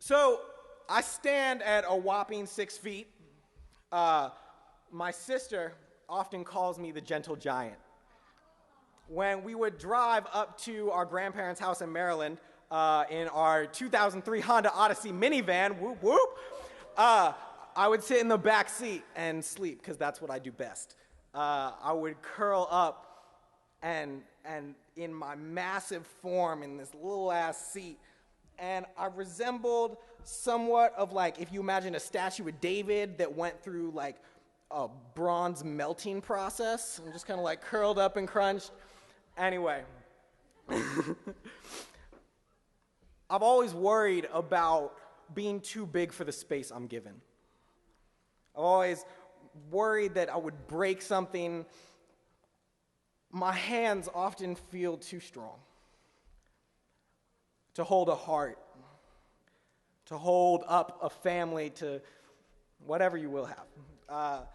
So I stand at a whopping 6 feet. My sister often calls me the gentle giant. When we would drive up to our grandparents' house in Maryland in our 2003 Honda Odyssey minivan, whoop whoop, I would sit in the back seat and sleep because that's what I do best. I would curl up and in my massive form in this little ass seat, and I resembled somewhat of like if you imagine a statue of David that went through like a bronze melting process. I'm just kind of like curled up and crunched. Anyway, I've always worried about being too big for the space I'm given. I've always worried that I would break something. My hands often feel too strong to hold a heart, to hold up a family, to whatever you will have.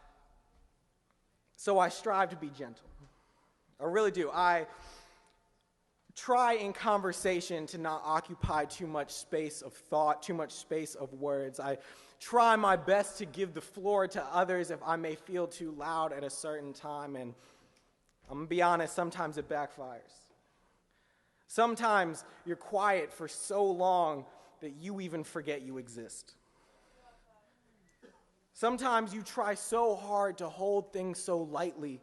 So I strive to be gentle. I really do. I try in conversation to not occupy too much space of thought, too much space of words. I try my best to give the floor to others if I may feel too loud at a certain time, and I'm going to be honest, sometimes it backfires. Sometimes you're quiet for so long that you even forget you exist. Sometimes you try so hard to hold things so lightly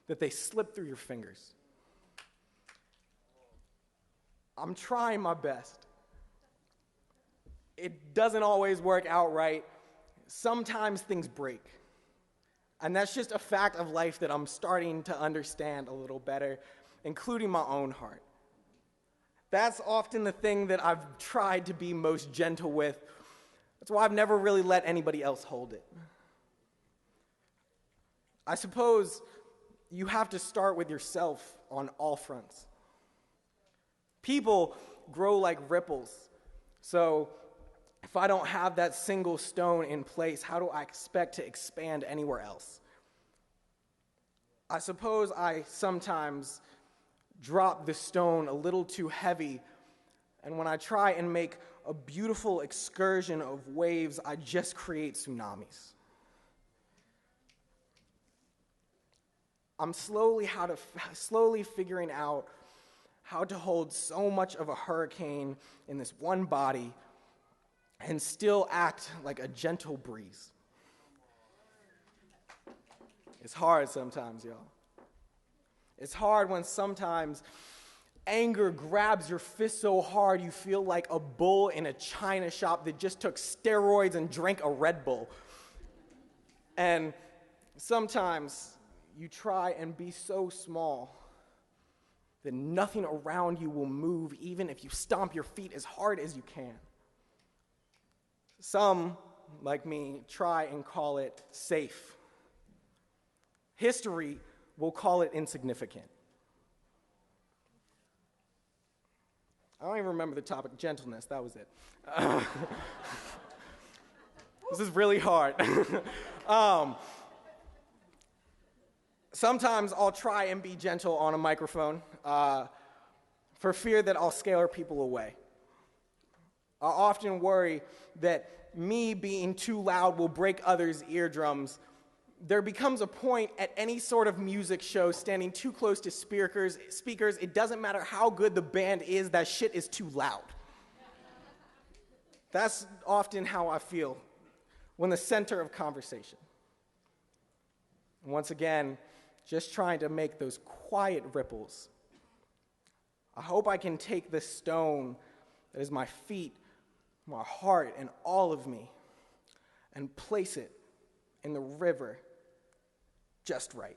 that they slip through your fingers. I'm trying my best. It doesn't always work out right. Sometimes things break. And that's just a fact of life that I'm starting to understand a little better, including my own heart. That's often the thing that I've tried to be most gentle with. That's why I've never really let anybody else hold it. I suppose you have to start with yourself on all fronts. People grow like ripples. So if I don't have that single stone in place, how do I expect to expand anywhere else? I suppose I sometimes drop the stone a little too heavy, and when I try and make a beautiful excursion of waves, I just create tsunamis. I'm slowly figuring out how to hold so much of a hurricane in this one body and still act like a gentle breeze. It's hard sometimes, y'all. It's hard when sometimes anger grabs your fist so hard you feel like a bull in a china shop that just took steroids and drank a Red Bull. And sometimes you try and be so small that nothing around you will move, even if you stomp your feet as hard as you can. Some, like me, try and call it safe. History will call it insignificant. I don't even remember the topic. Gentleness, that was it. This is really hard. Sometimes I'll try and be gentle on a microphone for fear that I'll scare people away. I often worry that me being too loud will break others' eardrums. There becomes a point at any sort of music show standing too close to speakers, it doesn't matter how good the band is, that shit is too loud. That's often how I feel when the center of conversation. And once again, just trying to make those quiet ripples. I hope I can take this stone that is my feet, my heart, and all of me, and place it in the river just right.